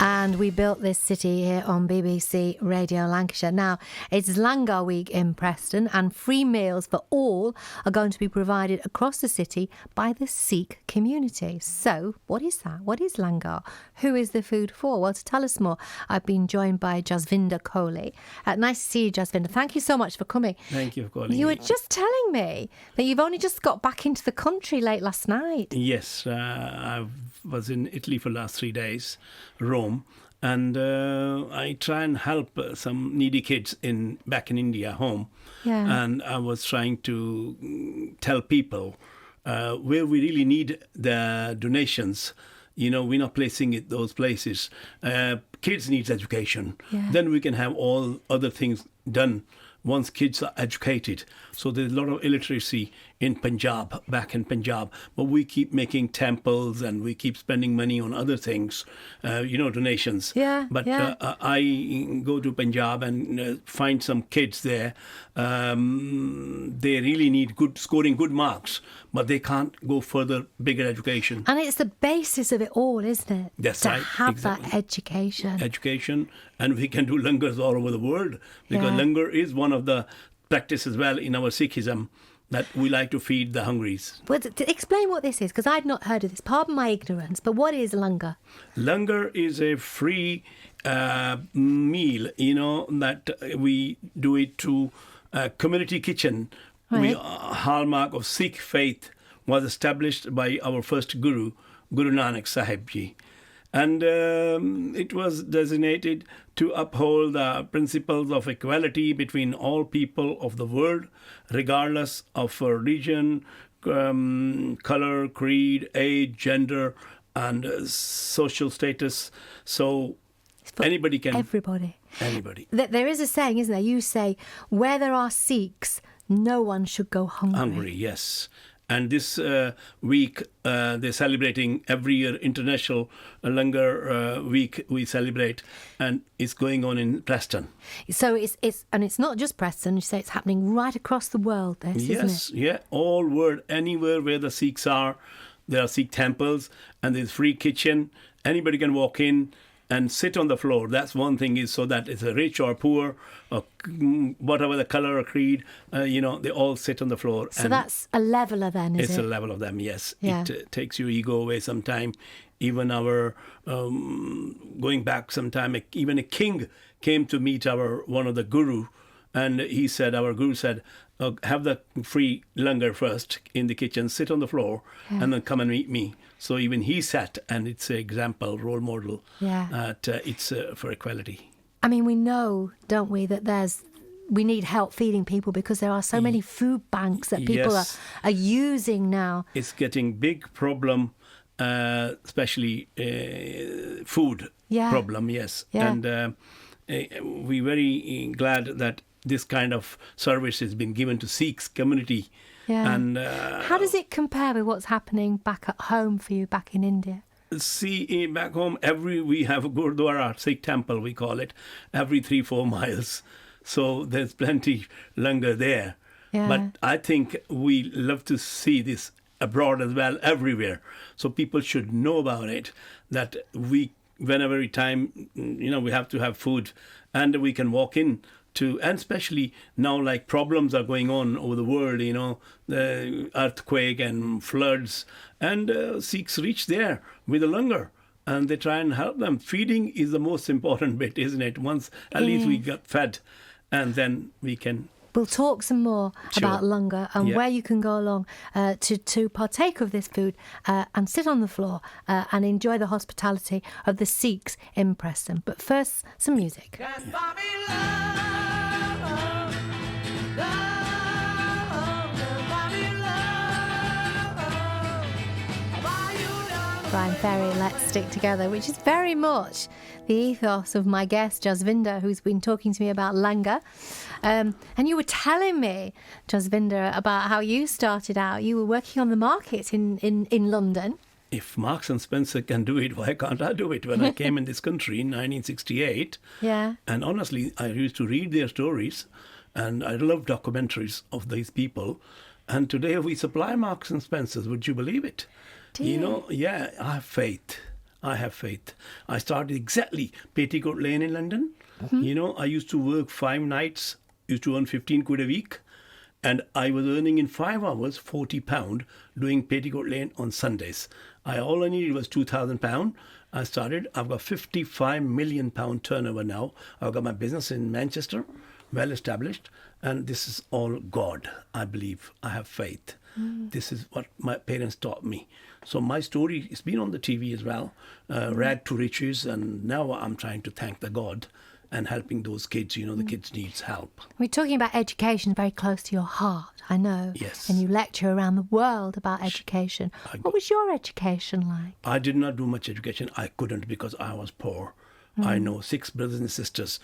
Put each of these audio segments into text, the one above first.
And we built this city here on BBC Radio Lancashire. Now, it's Langar week in Preston, and free meals for all are going to be provided across the city by the Sikh community. So, what is that? What is Langar? Who is the food for? Well, to tell us more, I've been joined by Jasvinder Singh. Nice to see you, Jasvinder. Thank you so much for coming. Thank you for calling. You were just telling me that you've only just got back into the country late last night. Yes, I was in Italy for the last 3 days, Rome, and I try and help some needy kids back in India, home. Yeah. And I was trying to tell people where we really need the donations. You know, we're not placing it those places. Kids needs education. Yeah. Then we can have all other things done once kids are educated. So there's a lot of illiteracy in Punjab, back in Punjab. But we keep making temples and we keep spending money on other things, donations. Yeah, But yeah. I go to Punjab and find some kids there. They really need scoring good marks, but they can't go further, bigger education. And it's the basis of it all, isn't it? That's to right, have exactly. that education. Education, and we can do langars all over the world, because Yeah. langar is one of the practices as well in our Sikhism that we like to feed the hungries. Well, explain what this is, because I'd not heard of this. Pardon my ignorance, but what is Langar? Langar is a free meal, that we do it to a community kitchen. Right. Hallmark of Sikh faith was established by our first Guru, Guru Nanak Sahib Ji. And it was designated to uphold the principles of equality between all people of the world, regardless of religion, color, creed, age, gender, and social status. So anybody can... Everybody. Anybody. There is a saying, isn't there? You say, where there are Sikhs, no one should go hungry. Hungry, yes. And this week, they're celebrating every year International Langar Week. We celebrate, and it's going on in Preston. So it's not just Preston. You say it's happening right across the world. This, Yes, isn't it? yeah, all world, anywhere where the Sikhs are, there are Sikh temples, and there's free kitchen. Anybody can walk in and sit on the floor. That's one thing, is so that it's a rich or poor, or whatever the color or creed, they all sit on the floor. So and that's a leveler then, is it's it? a level of them, yes. Yeah. It takes your ego away sometime. Even our, going back sometime, even a king came to meet one of the guru, and our guru said, have the free langar first in the kitchen, sit on the floor, and then come and meet me. So even he sat, and it's an example, role model. Yeah. It's for equality. I mean, we know, don't we, that we need help feeding people, because there are so many food banks that people Yes. are using now. It's getting big problem, especially food Yeah. problem, yes. Yeah. And we're very glad that this kind of service has been given to Sikhs community. Yeah. And How does it compare with what's happening back at home for you back in India? see, back home, we have a Gurdwara, Sikh temple, we call it, every 3-4 miles. So there's plenty langar there. Yeah. But I think we love to see this abroad as well, everywhere. So people should know about it, that whenever time, we have to have food, and we can walk in to, and especially now, like problems are going on over the world, the earthquake and floods, and Sikhs reach there with a langar, and they try and help them. Feeding is the most important bit, isn't it? Once at least we got fed, and then we can... We'll talk some more about Langar and where you can go along to partake of this food and sit on the floor and enjoy the hospitality of the Sikhs in Preston. But first, some music. Brian Ferry, Let's Stick Together, which is very much the ethos of my guest, Jasvinder, who's been talking to me about Langar. And you were telling me, Jasvinder, about how you started out. You were working on the market in London. If Marks and Spencer can do it, why can't I do it? When I came in this country in 1968, Yeah. and honestly, I used to read their stories, and I love documentaries of these people. And today we supply Marks and Spencers. Would you believe it? Do you? Yeah, I have faith. I have faith. I started exactly Petticoat Lane in London. You know, I used to work 5 nights, used to earn 15 quid a week. And I was earning in 5 hours £40 doing Petticoat Lane on Sundays. All I needed was £2,000. I started. I've got £55 million turnover now. I've got my business in Manchester, well established. And this is all God, I believe. I have faith. This is what my parents taught me. So my story has been on the TV as well, rag to riches. And now I'm trying to thank the God and helping those kids. You know, the kids needs help. We're talking about education very close to your heart, I know. Yes. And you lecture around the world about education. What was your education like? I did not do much education. I couldn't because I was poor. I know 6 brothers and sisters.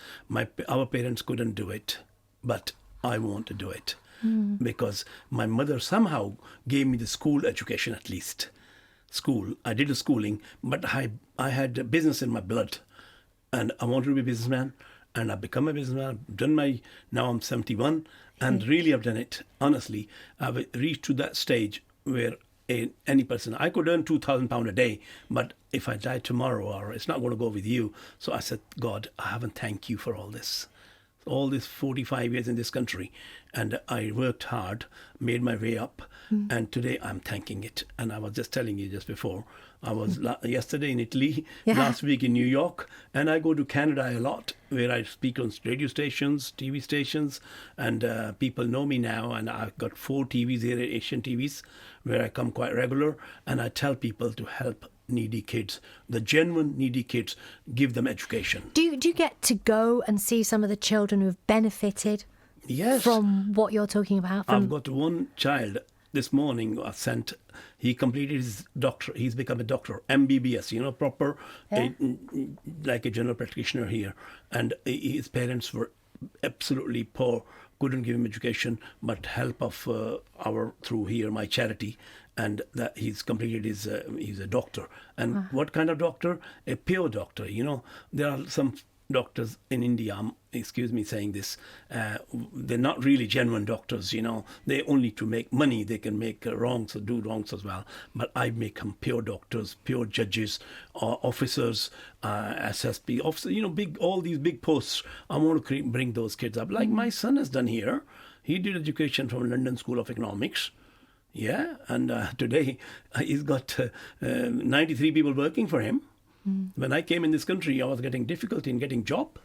Our parents couldn't do it, but I want to do it because my mother somehow gave me the school education at least. School. I did the schooling, but I had business in my blood. And I wanted to be a businessman, and I've become a businessman. I've done now I'm 71, and really I've done it. Honestly, I've reached to that stage where any person, I could earn £2,000 a day, but if I die tomorrow, or it's not going to go with you. So I said, God, I haven't thanked you for all this 45 years in this country, and I worked hard, made my way up, and today I'm thanking it. And I was just telling you just before, I was yesterday in Italy, last week in New York, and I go to Canada a lot, where I speak on radio stations, TV stations, and people know me now, and I've got 4 TVs here, Asian TVs, where I come quite regular, and I tell people to help needy kids, the genuine needy kids, give them education. Do you get to go and see some of the children who've benefited from what you're talking about? I've got one child this morning I sent. He completed his doctor. He's become a doctor, MBBS, you know, proper, like a general practitioner here. And his parents were absolutely poor, couldn't give him education, but help of through here, my charity. And that he's completed he's a doctor. And what kind of doctor? A pure doctor. You know, there are some doctors in India, excuse me saying this, they're not really genuine doctors, you know. They only to make money, they can make wrongs or do wrongs as well. But I make them pure doctors, pure judges, officers, SSP, officers, you know, all these big posts. I want to bring those kids up. Like my son has done here. He did education from London School of Economics. Yeah, and today he's got 93 people working for him. When I came in this country, I was getting difficulty in getting job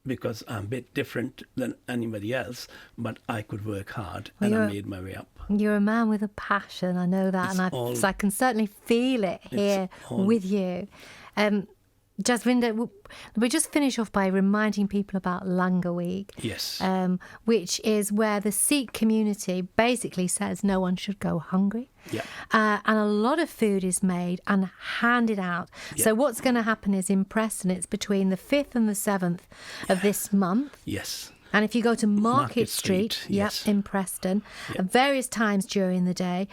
because I'm a bit different than anybody else, but I could work hard I made my way up. You're a man with a passion, I know that, I can certainly feel it here with you. Jasvinder, we just finish off by reminding people about Langar Week. Yes. Which is where the Sikh community basically says no one should go hungry. Yeah. And a lot of food is made and handed out. Yeah. So what's going to happen is in Preston, it's between the 5th and the 7th of this month. Yes. And if you go to Market Street, in Preston, at various times during the day,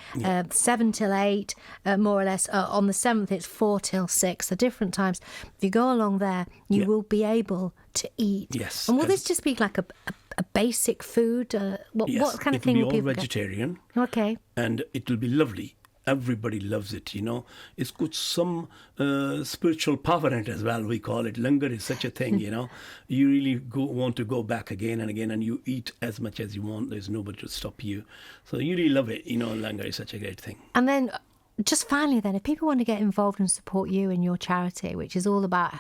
7 till 8, more or less. On the 7th, it's 4 till 6, so different times. If you go along there, you will be able to eat. Yes. And will this just be like a basic food? What kind of thing will people get? It will be all vegetarian. Okay. And it will be lovely. Everybody loves it, you know. It's got some spiritual power in it as well, we call it. Langar is such a thing, you know. You really want to go back again and again, and you eat as much as you want. There's nobody to stop you. So you really love it, you know. Langar is such a great thing. And then, just finally then, if people want to get involved and support you and your charity, which is all about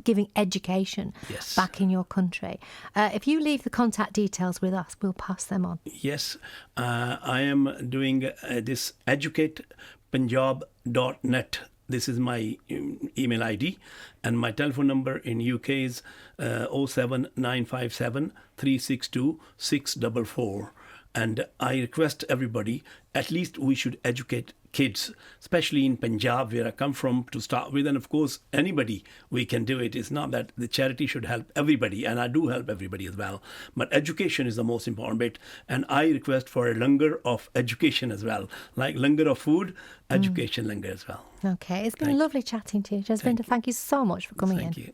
giving education back in your country. If you leave the contact details with us, we'll pass them on. Yes, I am doing this educatepunjab.net. This is my email ID, and my telephone number in UK is 07957 362 644. And I request everybody, at least we should educate kids, especially in Punjab, where I come from, to start with. And of course, anybody, we can do it. It's not that the charity should help everybody, and I do help everybody as well. But education is the most important bit. And I request for a langar of education as well. Like langar of food, education langar as well. Okay, it's been lovely chatting to you. Jasvinder, thank you so much for coming in. Thank you.